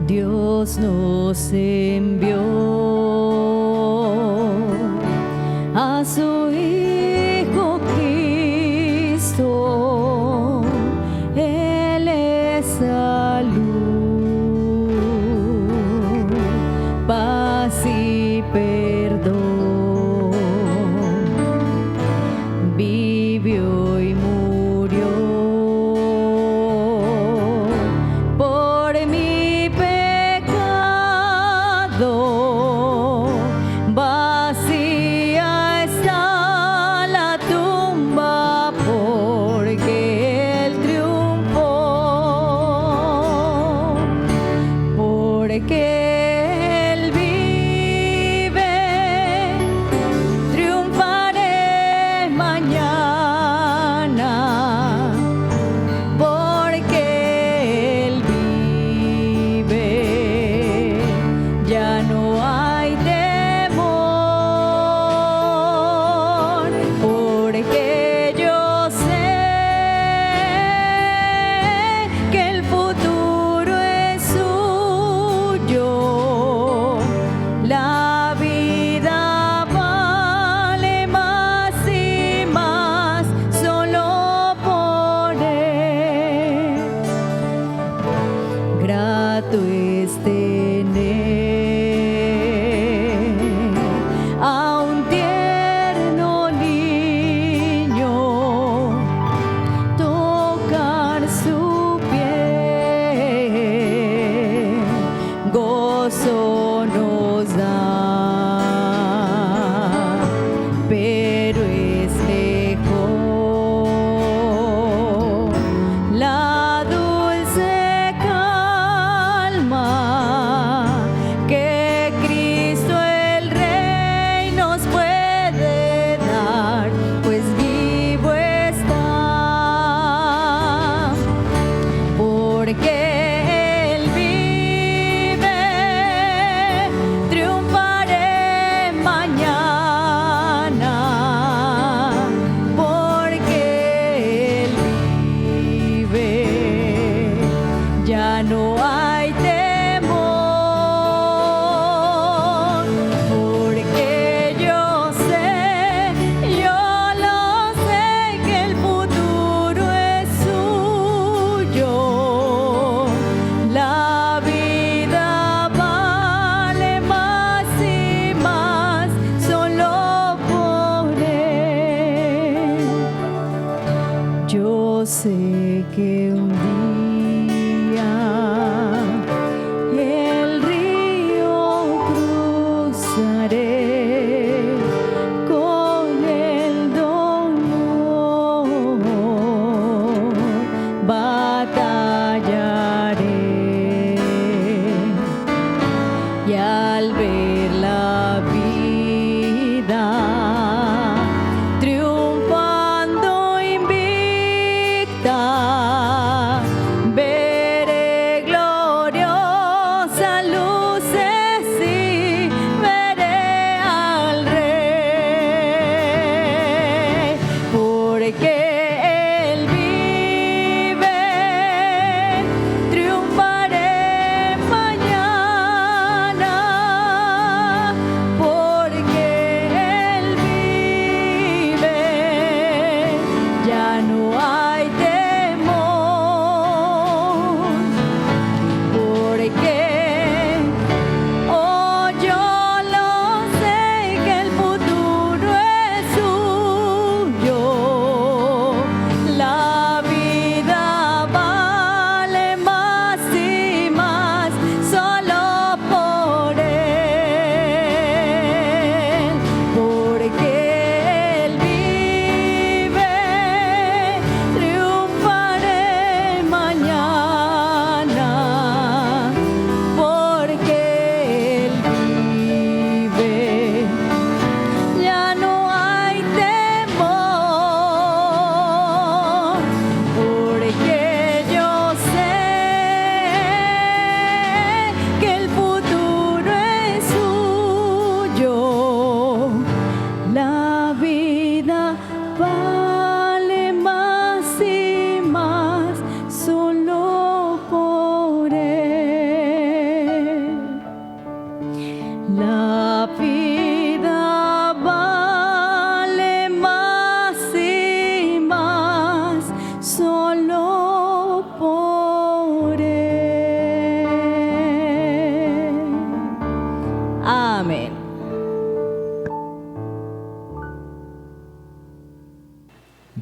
Dios nos envió a su Hijo Cristo. Él es la luz, paz y perdón. Vivió y murió por mi pecado. Vacía está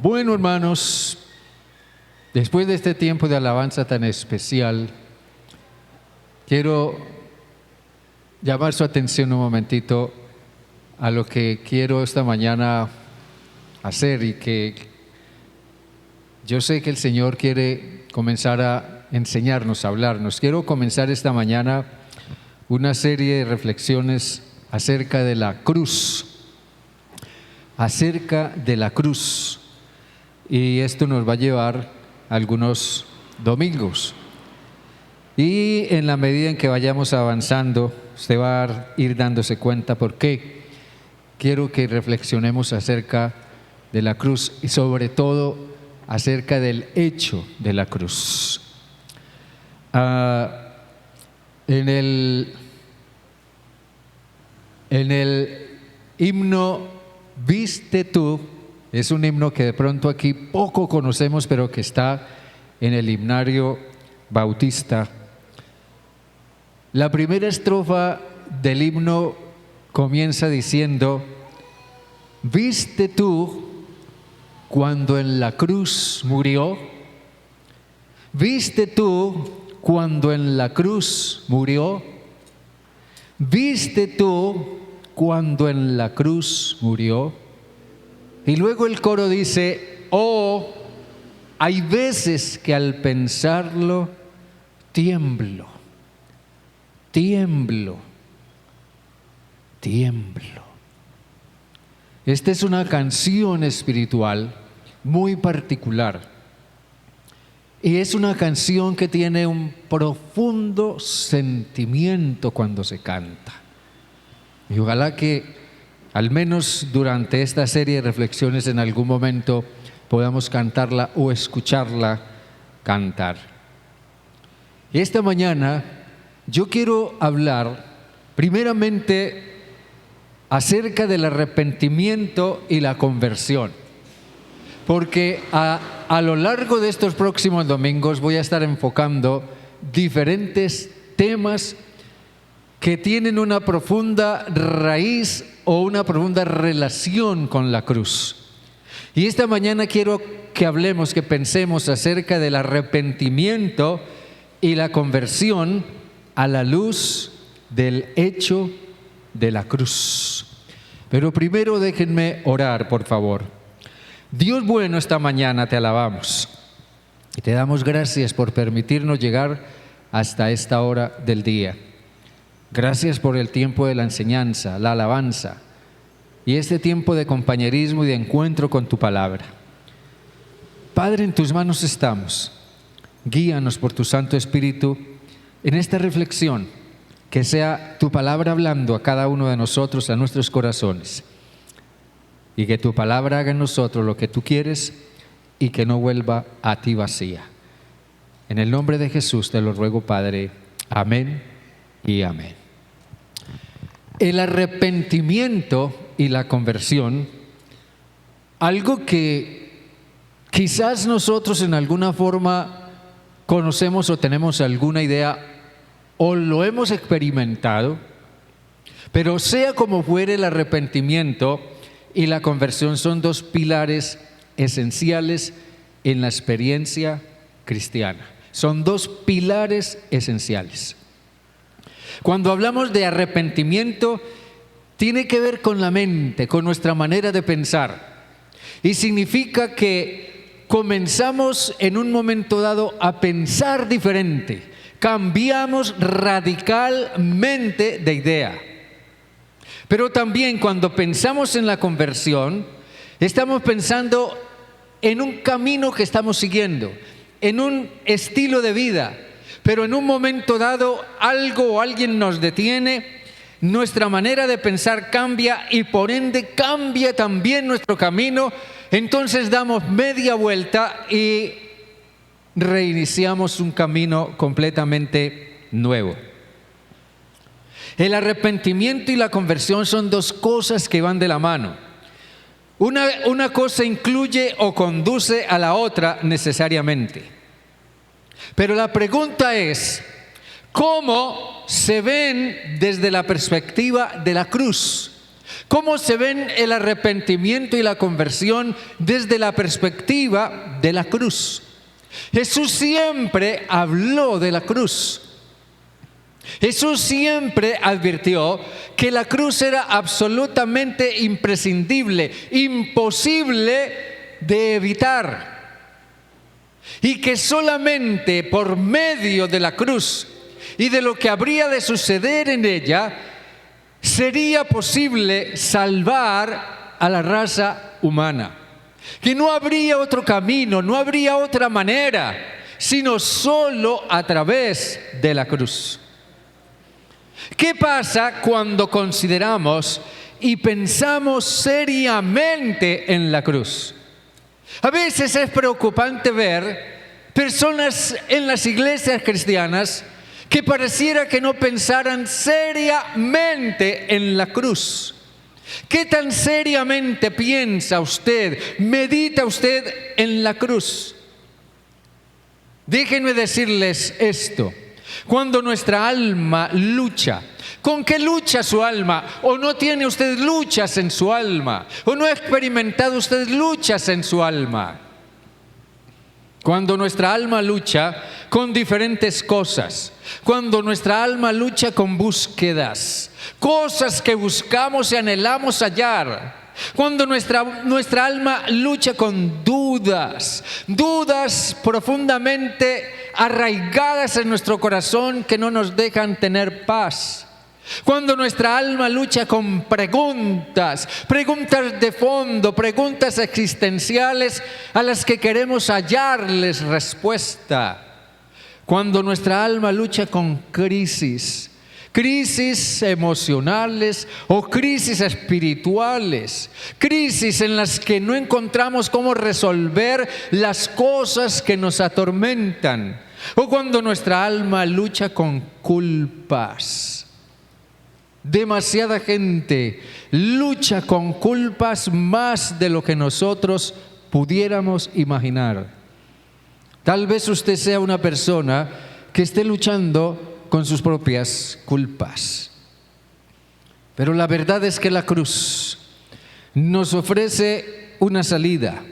Bueno, hermanos, después de este tiempo de alabanza tan especial, quiero llamar su atención un momentito a lo que quiero esta mañana hacer y que yo sé que el Señor quiere comenzar a enseñarnos, a hablarnos. Quiero comenzar esta mañana una serie de reflexiones acerca de la cruz, y esto nos va a llevar algunos domingos. Y en la medida en que vayamos avanzando, usted va a ir dándose cuenta por qué quiero que reflexionemos acerca de la cruz y sobre todo acerca del hecho de la cruz. En el himno Viste tú, es un himno que de pronto aquí poco conocemos, pero que está en el himnario bautista. La primera estrofa del himno comienza diciendo: ¿viste tú cuando en la cruz murió? ¿Viste tú cuando en la cruz murió? ¿Viste tú cuando en la cruz murió? Y luego el coro dice: oh, hay veces que al pensarlo tiemblo, tiemblo, tiemblo. Esta es una canción espiritual muy particular y es una canción que tiene un profundo sentimiento cuando se canta. Y ojalá que al menos durante esta serie de reflexiones en algún momento podamos cantarla o escucharla cantar. Y esta mañana yo quiero hablar primeramente acerca del arrepentimiento y la conversión, porque a lo largo de estos próximos domingos voy a estar enfocando diferentes temas que tienen una profunda raíz o una profunda relación con la cruz. Y esta mañana quiero que hablemos, que pensemos acerca del arrepentimiento y la conversión a la luz del hecho de la cruz. Pero primero déjenme orar, por favor. Dios bueno, esta mañana te alabamos y te damos gracias por permitirnos llegar hasta esta hora del día. Gracias por el tiempo de la enseñanza, la alabanza y este tiempo de compañerismo y de encuentro con tu palabra. Padre, en tus manos estamos. Guíanos por tu Santo Espíritu en esta reflexión, que sea tu palabra hablando a cada uno de nosotros, a nuestros corazones, y que tu palabra haga en nosotros lo que tú quieres y que no vuelva a ti vacía. En el nombre de Jesús te lo ruego, Padre. Amén y amén. El arrepentimiento y la conversión, algo que quizás nosotros en alguna forma conocemos o tenemos alguna idea o lo hemos experimentado, pero sea como fuere, el arrepentimiento y la conversión son dos pilares esenciales en la experiencia cristiana. Son dos pilares esenciales. Cuando hablamos de arrepentimiento, tiene que ver con la mente, con nuestra manera de pensar. Y significa que comenzamos en un momento dado a pensar diferente. Cambiamos radicalmente de idea. Pero también cuando pensamos en la conversión, estamos pensando en un camino que estamos siguiendo, en un estilo de vida. Pero en un momento dado algo o alguien nos detiene, nuestra manera de pensar cambia y por ende cambia también nuestro camino. Entonces damos media vuelta y reiniciamos un camino completamente nuevo. El arrepentimiento y la conversión son dos cosas que van de la mano. Una cosa incluye o conduce a la otra necesariamente. Pero la pregunta es, ¿cómo se ven desde la perspectiva de la cruz? ¿Cómo se ven el arrepentimiento y la conversión desde la perspectiva de la cruz? Jesús siempre habló de la cruz. Jesús siempre advirtió que la cruz era absolutamente imprescindible, imposible de evitar. Y que solamente por medio de la cruz y de lo que habría de suceder en ella, sería posible salvar a la raza humana. Que no habría otro camino, no habría otra manera, sino solo a través de la cruz. ¿Qué pasa cuando consideramos y pensamos seriamente en la cruz? A veces es preocupante ver personas en las iglesias cristianas que pareciera que no pensaran seriamente en la cruz. ¿Qué tan seriamente piensa usted, medita usted en la cruz? Déjenme decirles esto. Cuando nuestra alma lucha, ¿con qué lucha su alma? ¿O no tiene usted luchas en su alma? ¿O no ha experimentado usted luchas en su alma? Cuando nuestra alma lucha con diferentes cosas, cuando nuestra alma lucha con búsquedas, cosas que buscamos y anhelamos hallar, cuando nuestra alma lucha con dudas profundamente arraigadas en nuestro corazón que no nos dejan tener paz. Cuando nuestra alma lucha con preguntas de fondo, preguntas existenciales a las que queremos hallarles respuesta. Cuando nuestra alma lucha con crisis emocionales o crisis espirituales, crisis en las que no encontramos cómo resolver las cosas que nos atormentan, o cuando nuestra alma lucha con culpas. Demasiada gente lucha con culpas más de lo que nosotros pudiéramos imaginar. Tal vez usted sea una persona que esté luchando con sus propias culpas. Pero la verdad es que la cruz nos ofrece una salida.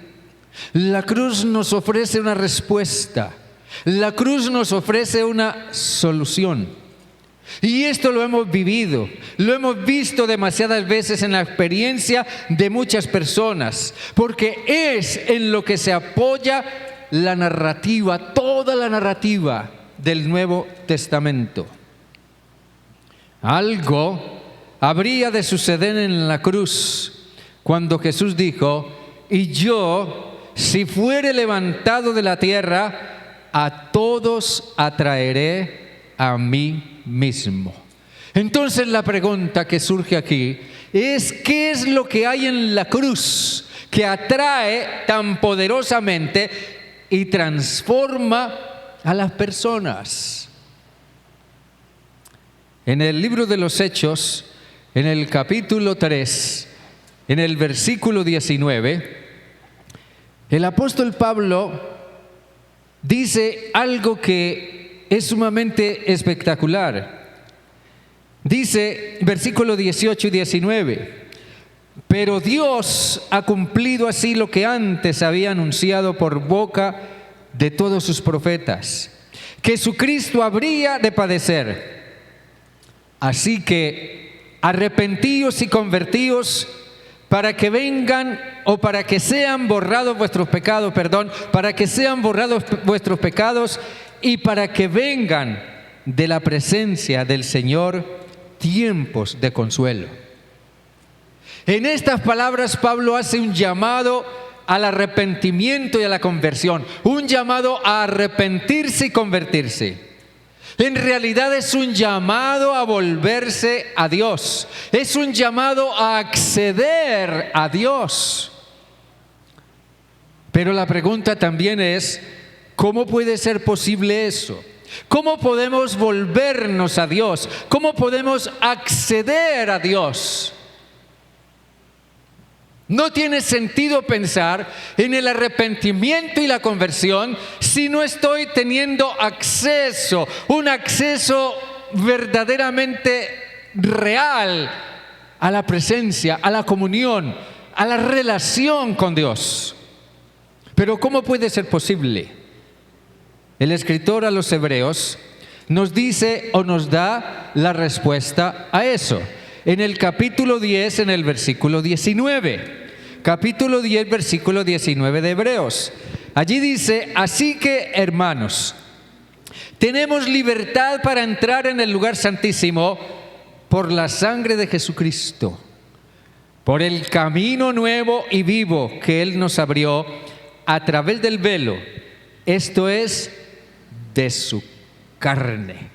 La cruz nos ofrece una respuesta. La cruz nos ofrece una solución. Y esto lo hemos vivido, lo hemos visto demasiadas veces en la experiencia de muchas personas, porque es en lo que se apoya la narrativa, toda la narrativa del Nuevo Testamento. Algo habría de suceder en la cruz cuando Jesús dijo: y yo, si fuere levantado de la tierra, a todos atraeré a mí mismo. Entonces la pregunta que surge aquí es: ¿qué es lo que hay en la cruz que atrae tan poderosamente y transforma a las personas? En el libro de los Hechos, en el capítulo 3, en el versículo 19, el apóstol Pablo dice algo que es sumamente espectacular. Dice, versículo 18 y 19: pero Dios ha cumplido así lo que antes había anunciado por boca de todos sus profetas, que su Cristo habría de padecer. Así que arrepentíos y convertíos para que vengan, o para que sean borrados vuestros pecados, para que sean borrados vuestros pecados y para que vengan de la presencia del Señor tiempos de consuelo. En estas palabras Pablo hace un llamado al arrepentimiento y a la conversión, un llamado a arrepentirse y convertirse. En realidad es un llamado a volverse a Dios, es un llamado a acceder a Dios. Pero la pregunta también es: ¿cómo puede ser posible eso? ¿Cómo podemos volvernos a Dios? ¿Cómo podemos acceder a Dios? No tiene sentido pensar en el arrepentimiento y la conversión si no estoy teniendo acceso, un acceso verdaderamente real a la presencia, a la comunión, a la relación con Dios. Pero ¿cómo puede ser posible? El escritor a los Hebreos nos dice o nos da la respuesta a eso. En el capítulo 10, en el versículo 19. Capítulo 10, versículo 19 de Hebreos. Allí dice: así que, hermanos, tenemos libertad para entrar en el lugar santísimo por la sangre de Jesucristo, por el camino nuevo y vivo que Él nos abrió a través del velo, esto es, de su carne.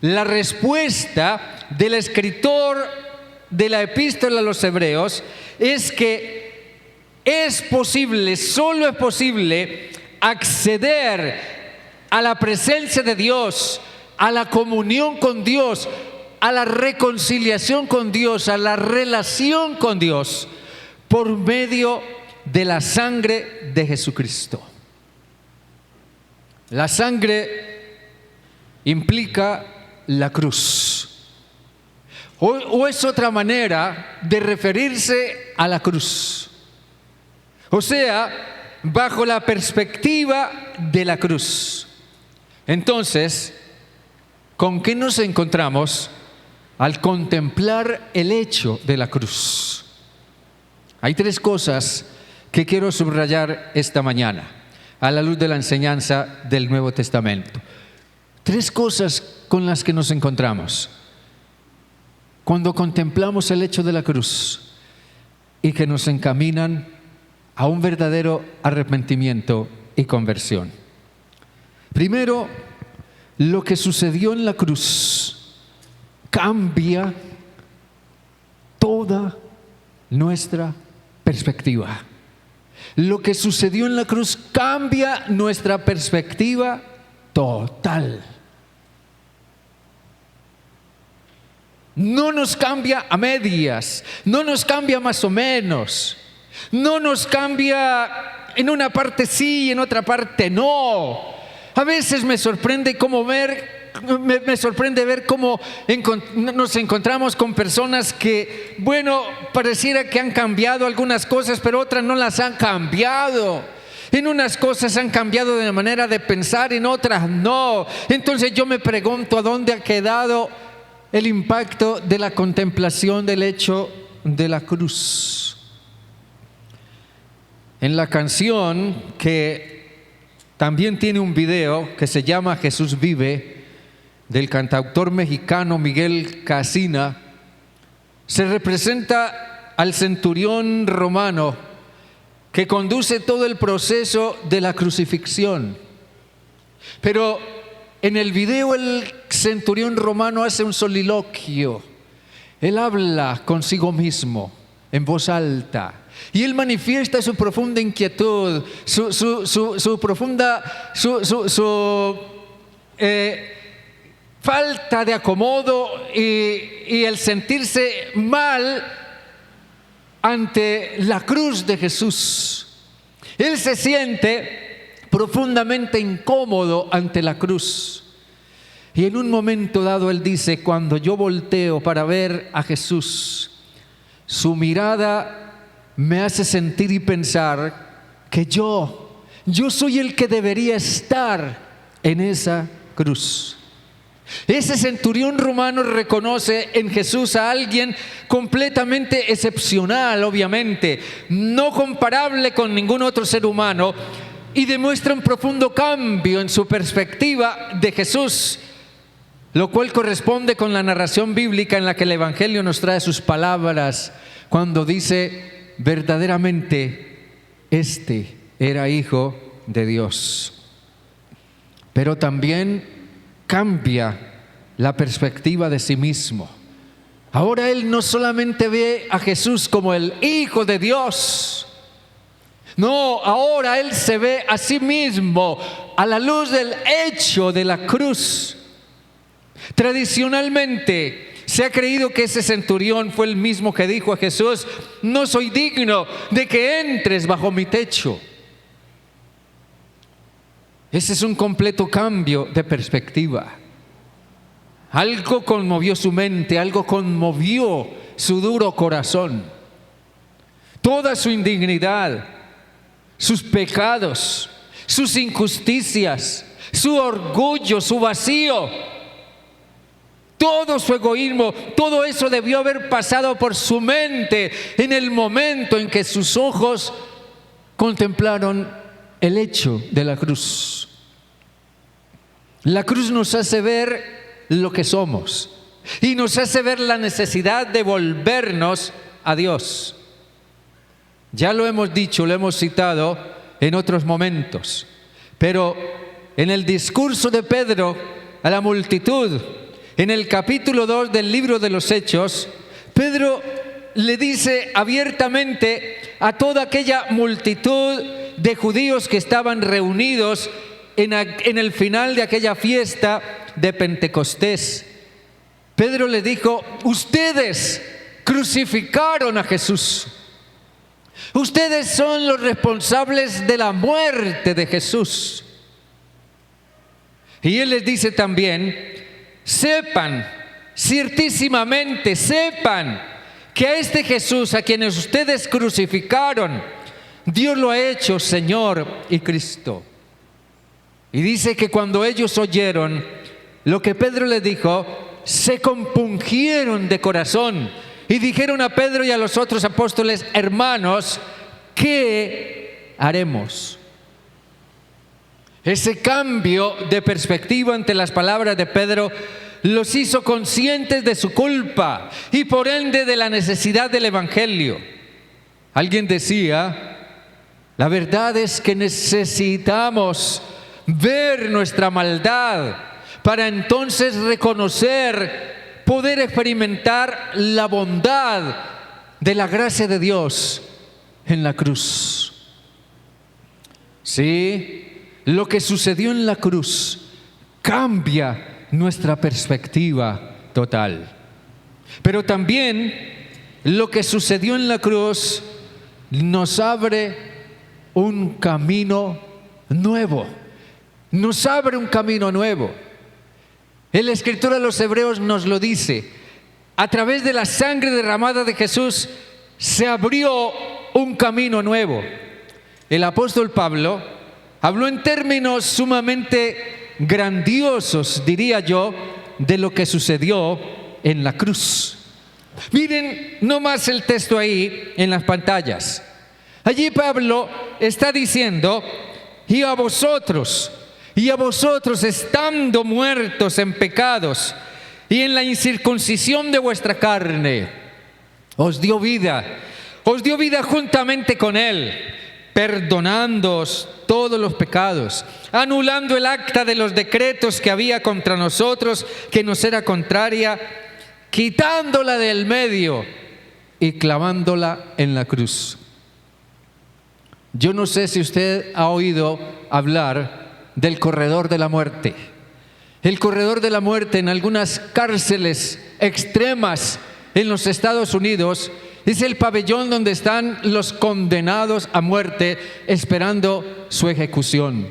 La respuesta del escritor de la epístola a los Hebreos es que es posible, solo es posible acceder a la presencia de Dios, a la comunión con Dios, a la reconciliación con Dios, a la relación con Dios, por medio de la sangre de Jesucristo. La sangre implica la cruz. O es otra manera de referirse a la cruz. O sea, bajo la perspectiva de la cruz. Entonces, ¿con qué nos encontramos al contemplar el hecho de la cruz? Hay tres cosas que quiero subrayar esta mañana a la luz de la enseñanza del Nuevo Testamento. Tres cosas con las que nos encontramos cuando contemplamos el hecho de la cruz y que nos encaminan a un verdadero arrepentimiento y conversión. Primero, lo que sucedió en la cruz cambia toda nuestra perspectiva. Lo que sucedió en la cruz cambia nuestra perspectiva total. No nos cambia a medias, no nos cambia más o menos, no nos cambia en una parte sí y en otra parte no. A veces me sorprende ver cómo nos encontramos con personas que, bueno, pareciera que han cambiado algunas cosas, pero otras no las han cambiado. En unas cosas han cambiado de manera de pensar, en otras no. Entonces yo me pregunto, ¿a dónde ha quedado el impacto de la contemplación del hecho de la cruz? En la canción, que también tiene un video que se llama Jesús vive, del cantautor mexicano Miguel Casina, se representa al centurión romano que conduce todo el proceso de la crucifixión. Pero en el video el centurión romano hace un soliloquio. Él habla consigo mismo en voz alta y él manifiesta su profunda inquietud, su profunda falta de acomodo y el sentirse mal ante la cruz de Jesús. Él se siente profundamente incómodo ante la cruz. Y en un momento dado él dice: cuando yo volteo para ver a Jesús, su mirada me hace sentir y pensar que yo soy el que debería estar en esa cruz. Ese centurión romano reconoce en Jesús a alguien completamente excepcional, obviamente, no comparable con ningún otro ser humano, y demuestra un profundo cambio en su perspectiva de Jesús, lo cual corresponde con la narración bíblica en la que el Evangelio nos trae sus palabras cuando dice: verdaderamente este era hijo de Dios. Pero también cambia la perspectiva de sí mismo. Ahora él no solamente ve a Jesús como el Hijo de Dios, no, ahora él se ve a sí mismo a la luz del hecho de la cruz. Tradicionalmente se ha creído que ese centurión fue el mismo que dijo a Jesús: no soy digno de que entres bajo mi techo. Ese es un completo cambio de perspectiva. Algo conmovió su mente, algo conmovió su duro corazón, toda su indignidad, sus pecados, sus injusticias, su orgullo, su vacío, todo su egoísmo, todo eso debió haber pasado por su mente en el momento en que sus ojos contemplaron el hecho de la cruz. La cruz nos hace ver lo que somos y nos hace ver la necesidad de volvernos a Dios. Ya lo hemos dicho, lo hemos citado en otros momentos, pero en el discurso de Pedro a la multitud, en el capítulo 2 del libro de los Hechos, Pedro le dice abiertamente a toda aquella multitud de judíos que estaban reunidos en el final de aquella fiesta de Pentecostés. Pedro le dijo: ustedes crucificaron a Jesús. Ustedes son los responsables de la muerte de Jesús. Y él les dice también: sepan, ciertísimamente sepan que a este Jesús a quienes ustedes crucificaron, Dios lo ha hecho Señor y Cristo. Y dice que cuando ellos oyeron lo que Pedro les dijo, se compungieron de corazón y dijeron a Pedro y a los otros apóstoles: hermanos, ¿qué haremos? Ese cambio de perspectiva ante las palabras de Pedro los hizo conscientes de su culpa y por ende de la necesidad del Evangelio. Alguien decía: la verdad es que necesitamos ver nuestra maldad para entonces reconocer, poder experimentar la bondad de la gracia de Dios en la cruz. Sí, lo que sucedió en la cruz cambia nuestra perspectiva total. Pero también lo que sucedió en la cruz nos abre un camino nuevo. Nos abre un camino nuevo. El escritor a los Hebreos nos lo dice: a través de la sangre derramada de Jesús se abrió un camino nuevo. El apóstol Pablo habló en términos sumamente grandiosos, diría yo, de lo que sucedió en la cruz. Miren nomás el texto ahí en las pantallas. Allí Pablo está diciendo: y a vosotros estando muertos en pecados y en la incircuncisión de vuestra carne, os dio vida juntamente con él, perdonándoos todos los pecados, anulando el acta de los decretos que había contra nosotros, que nos era contraria, quitándola del medio y clavándola en la cruz. Yo no sé si usted ha oído hablar del corredor de la muerte. El corredor de la muerte en algunas cárceles extremas en los Estados Unidos es el pabellón donde están los condenados a muerte esperando su ejecución.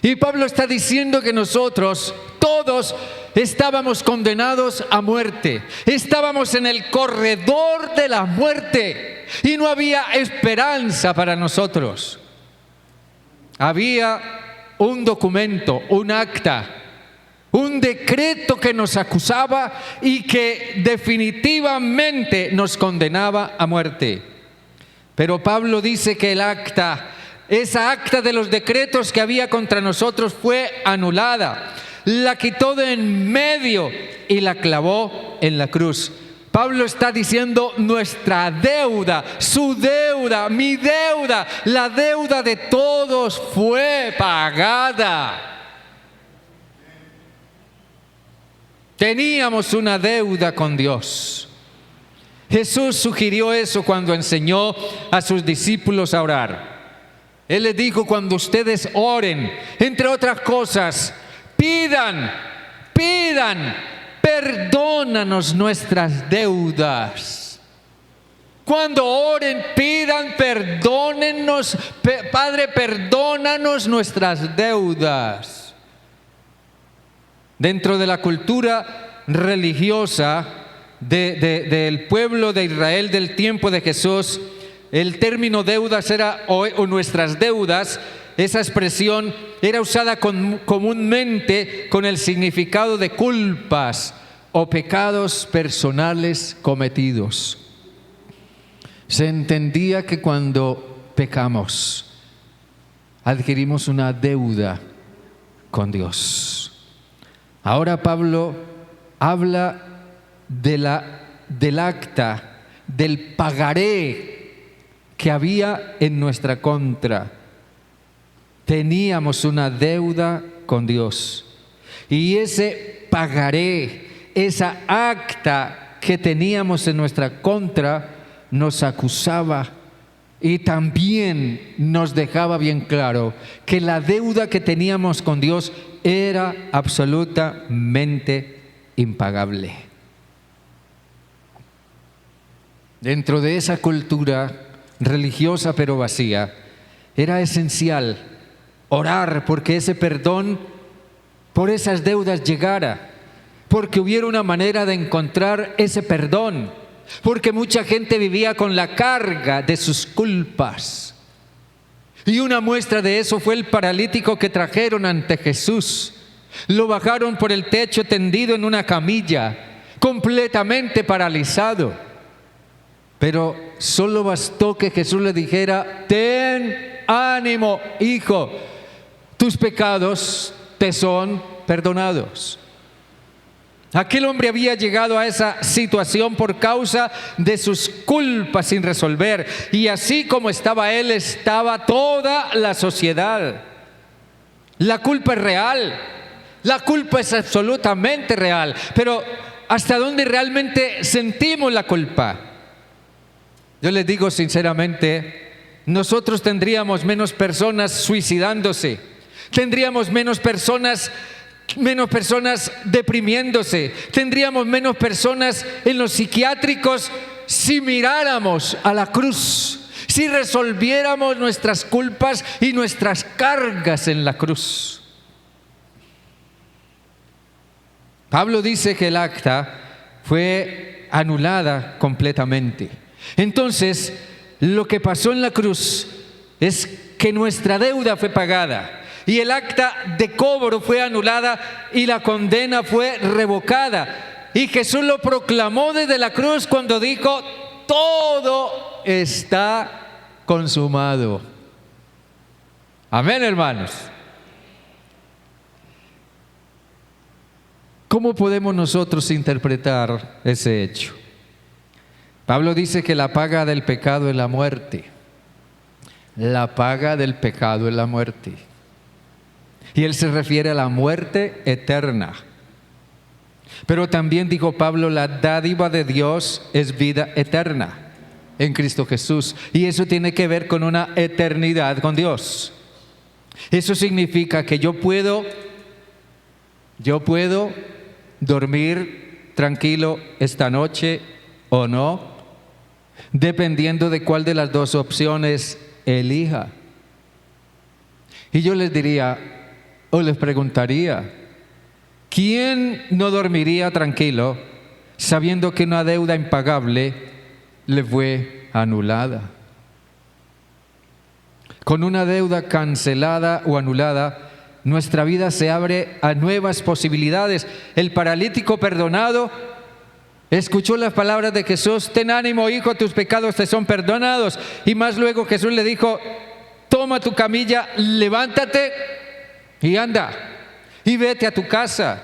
Y Pablo está diciendo que nosotros todos estábamos condenados a muerte. Estábamos en el corredor de la muerte y no había esperanza para nosotros. Había un documento, un acta, un decreto que nos acusaba y que definitivamente nos condenaba a muerte. Pero Pablo dice que el acta, esa acta de los decretos que había contra nosotros fue anulada. La quitó de en medio y la clavó en la cruz. Pablo está diciendo: nuestra deuda, su deuda, mi deuda, la deuda de todos fue pagada. Teníamos una deuda con Dios. Jesús sugirió eso cuando enseñó a sus discípulos a orar. Él les dijo: cuando ustedes oren, entre otras cosas, pidan, perdónanos nuestras deudas. Cuando oren, pidan, perdónennos, Padre, perdónanos nuestras deudas. Dentro de la cultura religiosa del pueblo de Israel del tiempo de Jesús, el término deudas era, o nuestras deudas, esa expresión era usada comúnmente con el significado de culpas o pecados personales cometidos. Se entendía que cuando pecamos, adquirimos una deuda con Dios. Ahora Pablo habla del acta, del pagaré que había en nuestra contra. Teníamos una deuda con Dios. Y ese pagaré, esa acta que teníamos en nuestra contra, nos acusaba y también nos dejaba bien claro que la deuda que teníamos con Dios era absolutamente impagable. Dentro de esa cultura religiosa pero vacía, era esencial orar porque ese perdón por esas deudas llegara, porque hubiera una manera de encontrar ese perdón, porque mucha gente vivía con la carga de sus culpas. Y una muestra de eso fue el paralítico que trajeron ante Jesús. Lo bajaron por el techo tendido en una camilla, completamente paralizado. Pero solo bastó que Jesús le dijera: ten ánimo, hijo, tus pecados te son perdonados. Aquel hombre había llegado a esa situación por causa de sus culpas sin resolver. Y así como estaba él, estaba toda la sociedad. La culpa es real. La culpa es absolutamente real. Pero ¿hasta dónde realmente sentimos la culpa? Yo les digo sinceramente, nosotros tendríamos menos personas suicidándose. Tendríamos menos personas deprimiéndose, tendríamos menos personas en los psiquiátricos si miráramos a la cruz, si resolviéramos nuestras culpas y nuestras cargas en la cruz. Pablo dice que el acta fue anulada completamente. Entonces, lo que pasó en la cruz es que nuestra deuda fue pagada. Y el acta de cobro fue anulada y la condena fue revocada. Y Jesús lo proclamó desde la cruz cuando dijo: todo está consumado. Amén, hermanos. ¿Cómo podemos nosotros interpretar ese hecho? Pablo dice que la paga del pecado es la muerte. La paga del pecado es la muerte. Y él se refiere a la muerte eterna. Pero también dijo Pablo, la dádiva de Dios es vida eterna en Cristo Jesús. Y eso tiene que ver con una eternidad con Dios. Eso significa que yo puedo dormir tranquilo esta noche o no, dependiendo de cuál de las dos opciones elija. Y yo les diría, o les preguntaría, ¿quién no dormiría tranquilo sabiendo que una deuda impagable le fue anulada? Con una deuda cancelada o anulada, nuestra vida se abre a nuevas posibilidades. El paralítico perdonado escuchó las palabras de Jesús: ten ánimo, hijo, tus pecados te son perdonados. Y más luego Jesús le dijo: toma tu camilla, levántate y anda, y vete a tu casa.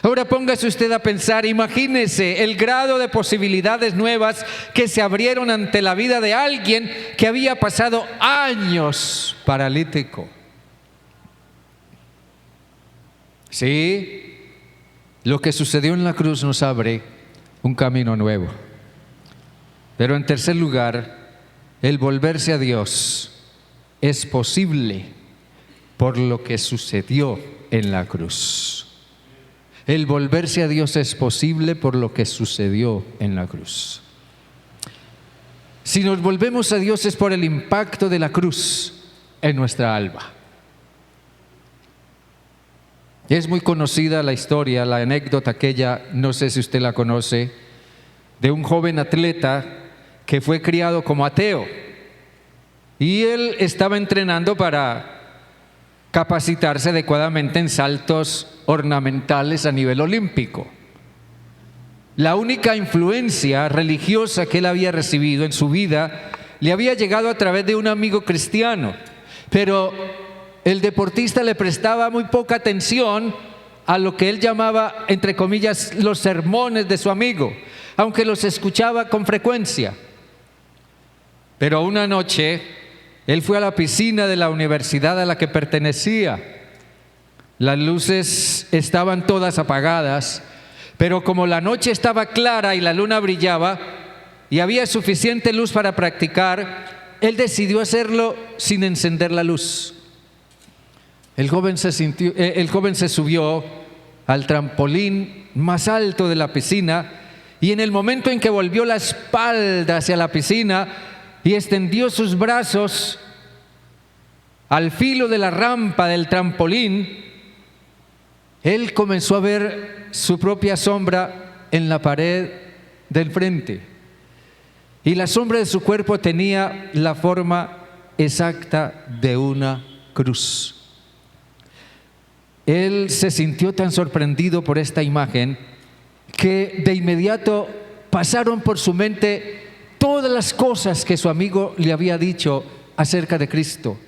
Ahora póngase usted a pensar, imagínese el grado de posibilidades nuevas que se abrieron ante la vida de alguien que había pasado años paralítico. Sí, lo que sucedió en la cruz nos abre un camino nuevo. Pero en tercer lugar, el volverse a Dios es posible por lo que sucedió en la cruz. El volverse a Dios es posible por lo que sucedió en la cruz. Si nos volvemos a Dios es por el impacto de la cruz en nuestra alma. Es muy conocida la historia, la anécdota aquella, no sé si usted la conoce, de un joven atleta que fue criado como ateo. Y él estaba entrenando para capacitarse adecuadamente en saltos ornamentales a nivel olímpico. La única influencia religiosa que él había recibido en su vida le había llegado a través de un amigo cristiano, pero el deportista le prestaba muy poca atención a lo que él llamaba, entre comillas, los sermones de su amigo, aunque los escuchaba con frecuencia. Pero una noche él fue a la piscina de la universidad a la que pertenecía. Las luces estaban todas apagadas, pero como la noche estaba clara y la luna brillaba y había suficiente luz para practicar, él decidió hacerlo sin encender la luz. El joven se subió al trampolín más alto de la piscina y en el momento en que volvió la espalda hacia la piscina y extendió sus brazos al filo de la rampa del trampolín, él comenzó a ver su propia sombra en la pared del frente. Y la sombra de su cuerpo tenía la forma exacta de una cruz. Él se sintió tan sorprendido por esta imagen que de inmediato pasaron por su mente todas las cosas que su amigo le había dicho acerca de Cristo,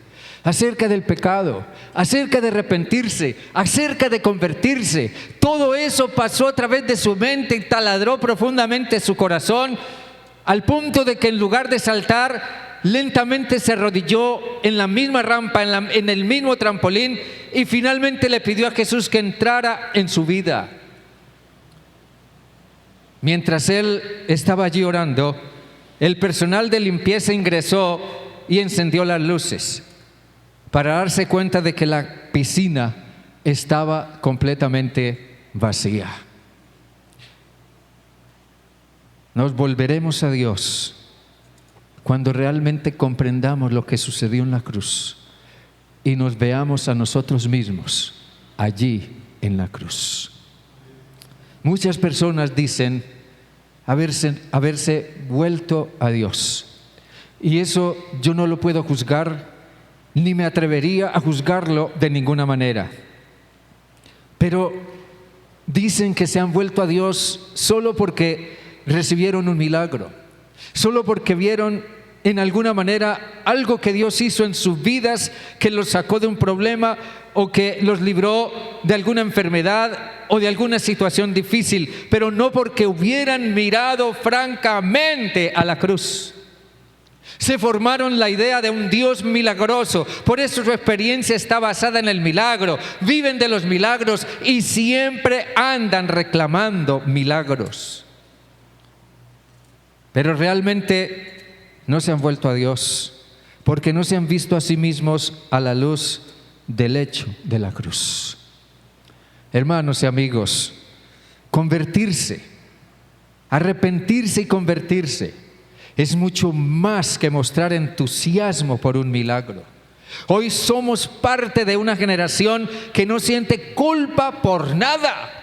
acerca del pecado, acerca de arrepentirse, acerca de convertirse. Todo eso pasó a través de su mente y taladró profundamente su corazón, al punto de que en lugar de saltar, lentamente se arrodilló en la misma rampa, en el mismo trampolín, y finalmente le pidió a Jesús que entrara en su vida. Mientras él estaba allí orando, el personal de limpieza ingresó y encendió las luces para darse cuenta de que la piscina estaba completamente vacía. Nos volveremos a Dios cuando realmente comprendamos lo que sucedió en la cruz y nos veamos a nosotros mismos allí en la cruz. Muchas personas dicen haberse vuelto a Dios, y eso yo no lo puedo juzgar, ni me atrevería a juzgarlo de ninguna manera. Pero dicen que se han vuelto a Dios solo porque recibieron un milagro, solo porque vieron en alguna manera algo que Dios hizo en sus vidas, que los sacó de un problema o que los libró de alguna enfermedad o de alguna situación difícil, pero no porque hubieran mirado francamente a la cruz. Se formaron la idea de un Dios milagroso, por eso su experiencia está basada en el milagro, viven de los milagros y siempre andan reclamando milagros. Pero realmente no se han vuelto a Dios porque no se han visto a sí mismos a la luz del hecho de la cruz. Hermanos y amigos, convertirse, arrepentirse y convertirse es mucho más que mostrar entusiasmo por un milagro. Hoy somos parte de una generación que no siente culpa por nada.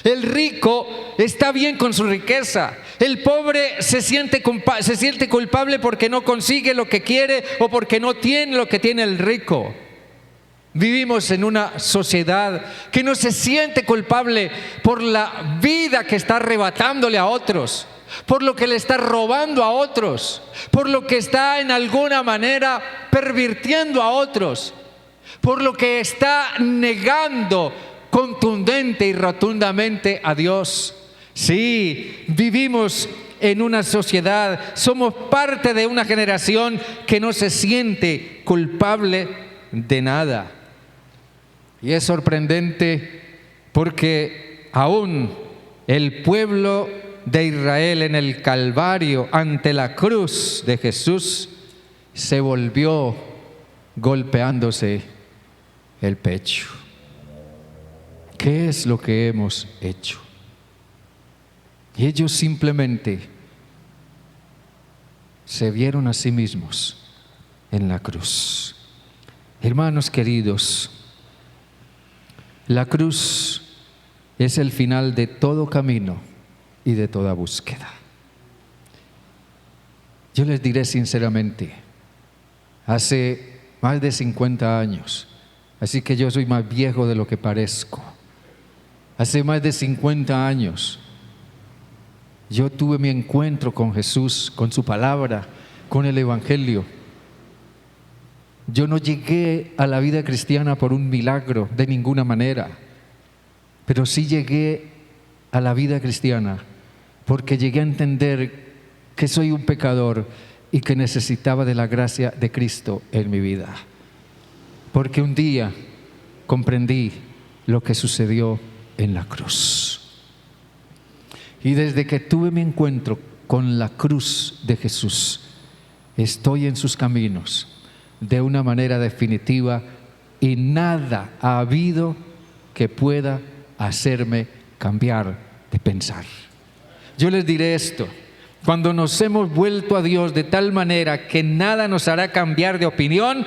El rico está bien con su riqueza. El pobre se siente culpable porque no consigue lo que quiere o porque no tiene lo que tiene el rico. Vivimos en una sociedad que no se siente culpable por la vida que está arrebatándole a otros, por lo que le está robando a otros, por lo que está en alguna manera pervirtiendo a otros, por lo que está negando contundente y rotundamente a Dios. Sí, vivimos en una sociedad, somos parte de una generación que no se siente culpable de nada. Y es sorprendente porque aún el pueblo de Israel en el Calvario, ante la cruz de Jesús, se volvió golpeándose el pecho. ¿Qué es lo que hemos hecho? Y ellos simplemente se vieron a sí mismos en la cruz. Hermanos queridos, la cruz es el final de todo camino y de toda búsqueda. Yo les diré sinceramente, hace más de 50 años, así que yo soy más viejo de lo que parezco. Hace más de 50 años, yo tuve mi encuentro con Jesús, con su palabra, con el Evangelio. Yo no llegué a la vida cristiana por un milagro de ninguna manera, pero sí llegué a la vida cristiana porque llegué a entender que soy un pecador y que necesitaba de la gracia de Cristo en mi vida. Porque un día comprendí lo que sucedió en la cruz. Y desde que tuve mi encuentro con la cruz de Jesús, estoy en sus caminos de una manera definitiva y nada ha habido que pueda hacerme cambiar de pensar. Yo les diré esto: cuando nos hemos vuelto a Dios de tal manera que nada nos hará cambiar de opinión,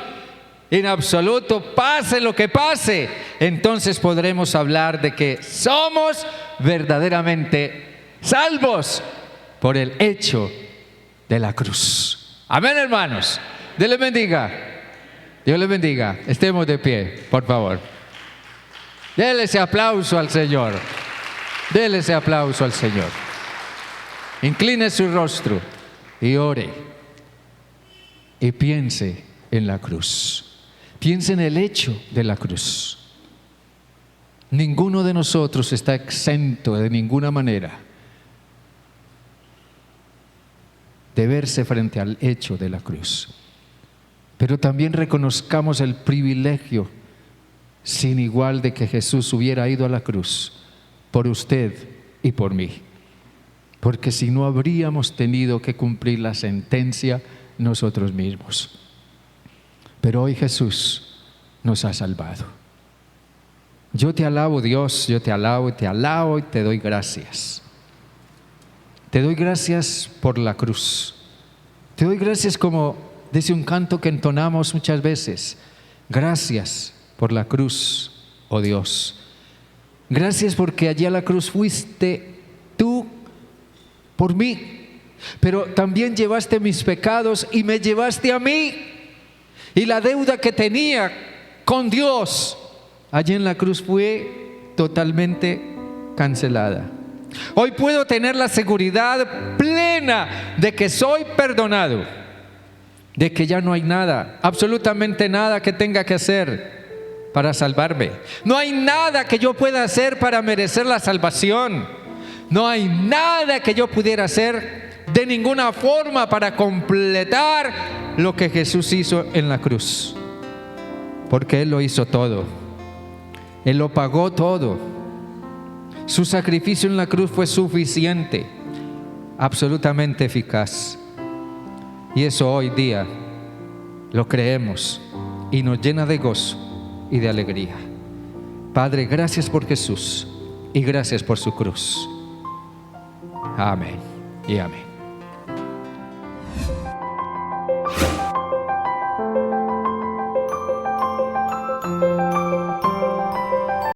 en absoluto, pase lo que pase, entonces podremos hablar de que somos verdaderamente salvos por el hecho de la cruz. Amén, hermanos. Dios les bendiga. Dios les bendiga. Estemos de pie, por favor. Dele ese aplauso al Señor. Dele ese aplauso al Señor. Incline su rostro y ore. Y piense en la cruz. Piense en el hecho de la cruz. Ninguno de nosotros está exento de ninguna manera de verse frente al hecho de la cruz. Pero también reconozcamos el privilegio sin igual de que Jesús hubiera ido a la cruz por usted y por mí. Porque si no, habríamos tenido que cumplir la sentencia nosotros mismos. Pero hoy Jesús nos ha salvado. Yo te alabo, Dios, yo te alabo y te doy gracias. Te doy gracias por la cruz. Te doy gracias, como dice un canto que entonamos muchas veces. Gracias por la cruz, oh Dios. Gracias porque allí a la cruz fuiste tú por mí, pero también llevaste mis pecados y me llevaste a mí. Y la deuda que tenía con Dios allí en la cruz fue totalmente cancelada. Hoy puedo tener la seguridad plena de que soy perdonado, de que ya no hay nada, absolutamente nada que tenga que hacer para salvarme. No hay nada que yo pueda hacer para merecer la salvación. No hay nada que yo pudiera hacer de ninguna forma para completar lo que Jesús hizo en la cruz. Porque Él lo hizo todo. Él lo pagó todo. Su sacrificio en la cruz fue suficiente, absolutamente eficaz. Y eso hoy día lo creemos y nos llena de gozo y de alegría. Padre, gracias por Jesús y gracias por su cruz. Amén y amén.